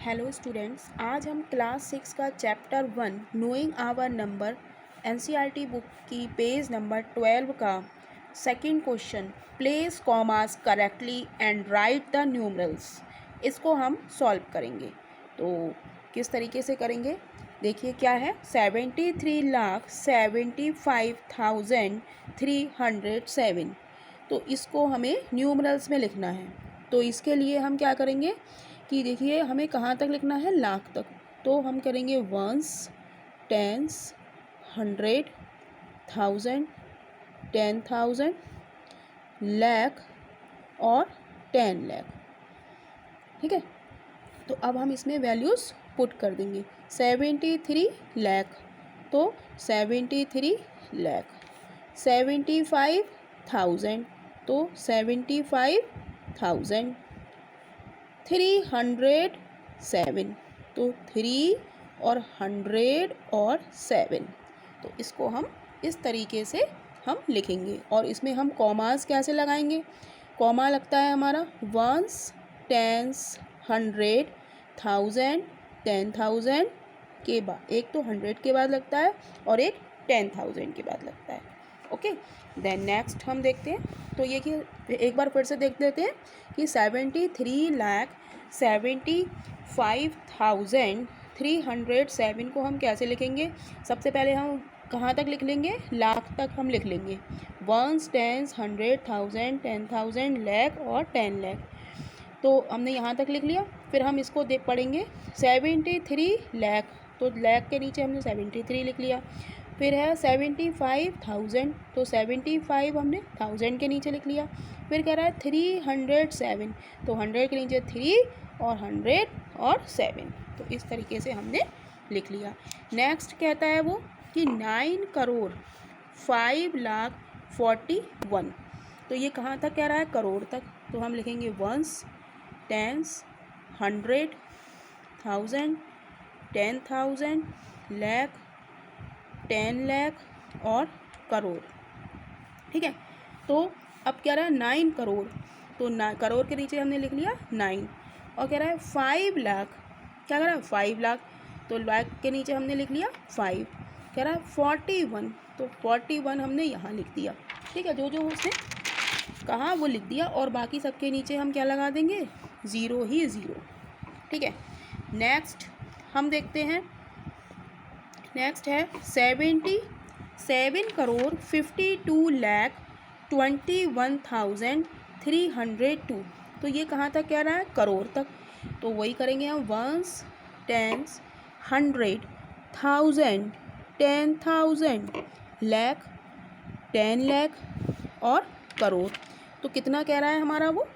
Hello students, आज हम class 6 का chapter 1 knowing our number NCERT book की पेज नंबर 12 का second question place commas correctly and write the numerals, इसको हम सॉल्व करेंगे। तो किस तरीके से करेंगे देखिए क्या है। 73,75,307, तो इसको हमें न्यूमरल्स में लिखना है। तो इसके लिए हम क्या करेंगे कि देखिए हमें कहाँ तक लिखना है, लाख तक। तो हम करेंगे वंस, टेंस, 100, 1000, 10,000, लाख और 10 लाख। ठीक है, तो अब हम इसमें वैल्यूज़ पुट कर देंगे। 73 लाख, तो 73 लाख। 75,000, तो 75,000। 307, तो 3 और 100 और 7। तो इसको हम इस तरीके से हम लिखेंगे और इसमें हम कॉमास कैसे लगाएंगे। कॉमा लगता है हमारा वंस, टेंस, 100, 1000, 10,000 के बाद, एक तो 100 के बाद लगता है और एक 10,000 के बाद लगता है। ओके, देन नेक्स्ट हम देखते हैं। तो ये कि एक बार फिर से देख लेते हैं कि 73,75,307 को हम कैसे लिखेंगे। सबसे पहले हम कहाँ तक लिख लेंगे, लाख तक हम लिख लेंगे। वंस, टेंस, 100, 1000, 10,000, लाख और 10 लाख। तो हमने यहाँ तक लिख लिया। फिर हम इसको पढ़ेंगे 73 लाख, तो लाख के नीचे हमने 73 लिख लिया। फिर है 75,000, तो 75 हमने 1000 के नीचे लिख लिया। फिर कह रहा है 307, तो 100 के नीचे 3 और 100 और 7। तो इस तरीके से हमने लिख लिया। नेक्स्ट कहता है वो कि 9,05,41,। तो ये कहाँ तक कह रहा है, करोड़ तक। तो हम लिखेंगे वंस, टेंस, 100, 1000, 10,000, लाख, 10 लाख और करोड़। ठीक है, तो अब कह रहा है 9 करोड़, तो करोड़ के नीचे हमने लिख लिया 9। और कह रहा है 5 लाख, क्या कह रहा है 5 लाख, तो लाख के नीचे हमने लिख लिया 5। कह रहा है 41, तो 41 हमने यहाँ लिख दिया। ठीक है, जो जो उसने कहा वो लिख दिया और बाकी सबके नीचे हम क्या लगा देंगे, 0 ही 0। ठीक है, नेक्स्ट हम देखते हैं। नेक्स्ट है 77,52,21,302। तो ये कहाँ तक कह रहा है, करोड़ तक। तो वही करेंगे हम वंस, टेंस, 100, 1000, 10,000, लाख, 10 लाख और करोड़। तो कितना कह रहा है हमारा वो,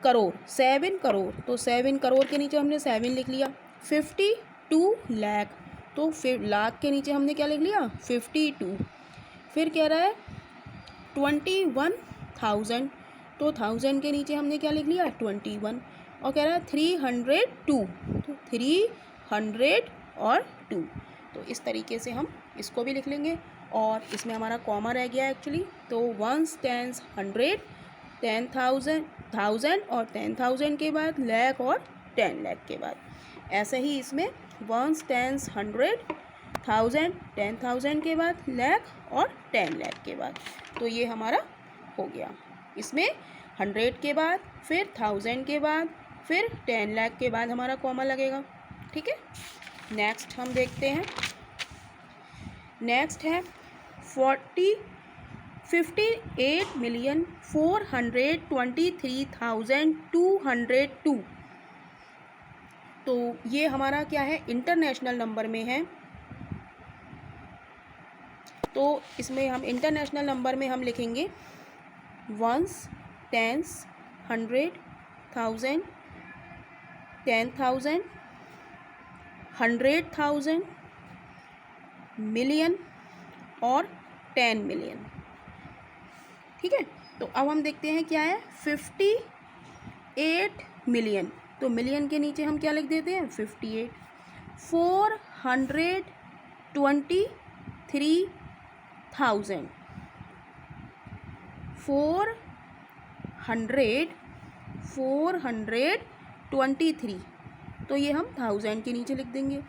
करोड़, 7 करोड़। तो 7 करोड़ के नीचे हमने 7 लिख लिया। 52 लाख, तो फिर लाख के नीचे हमने क्या लिख लिया, 52। फिर कह रहा है 21,000, तो 1000 के नीचे हमने क्या लिख लिया, 21। और कह रहा है 302, तो 300 और 2। तो इस तरीके से हम इसको भी लिख लेंगे। और इसमें हमारा कॉमा रह गया एक्चुअली। तो वंस, टेंस, 100, 10,000, 1000 और 10,000 के बाद लाख और 10 लाख के बाद। ऐसे ही इसमें वंस, टेंस, 100, 1000, 10,000 के बाद लाख और 10 लाख के बाद। तो ये हमारा हो गया। इसमें 100 के बाद, फिर 1000 के बाद, फिर 10 लाख के बाद हमारा कॉमा लगेगा। ठीक है, नेक्स्ट हम देखते हैं। नेक्स्ट है 58,423,202। तो ये हमारा क्या है, इंटरनेशनल नंबर में है। तो इसमें हम इंटरनेशनल नंबर में हम लिखेंगे वंस, टेंस, 100, 1000, 10,000, 100,000, मिलियन और 10 मिलियन। ठीक है, तो अब हम देखते हैं क्या है, 58 मिलियन। तो मिलियन के नीचे हम क्या लिख देते हैं, 58। 423,000, 423, तो ये हम 1000 के नीचे लिख देंगे।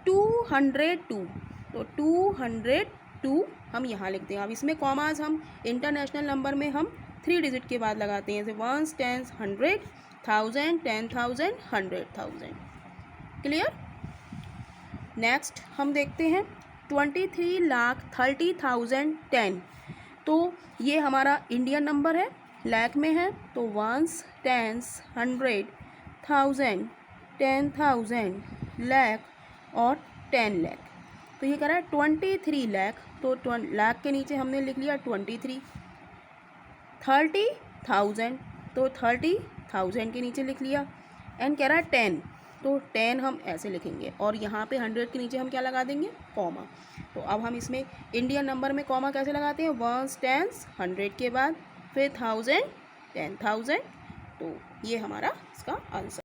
202, तो 202 हम यहाँ लिख देंगे। अब इसमें कॉमास हम इंटरनेशनल नंबर में हम 3 डिजिट के बाद लगाते हैं, जैसे 1s, 10s, 100, 1000, 10,000, 100,000। क्लियर। नेक्स्ट हम देखते हैं 23,30,010। तो ये हमारा इंडियन नंबर है, लाख में है, तो 1s, 10s, 100, 1000, 10,000, लाख और 10 लाख। तो ये कह रहा है 23 लाख, तो लाख के नीचे हमने लिख लिया 23। 30,000, तो 30,000 के नीचे लिख लिया। एंड कह रहा है 10, तो 10 हम ऐसे लिखेंगे और यहाँ पे 100 के नीचे हम क्या लगा देंगे, कॉमा। तो अब हम इसमें इंडियन नंबर में कॉमा कैसे लगाते हैं, 1s, 10s, 100 के बाद फिर 1000, 10,000। तो ये हमारा इसका आंसर।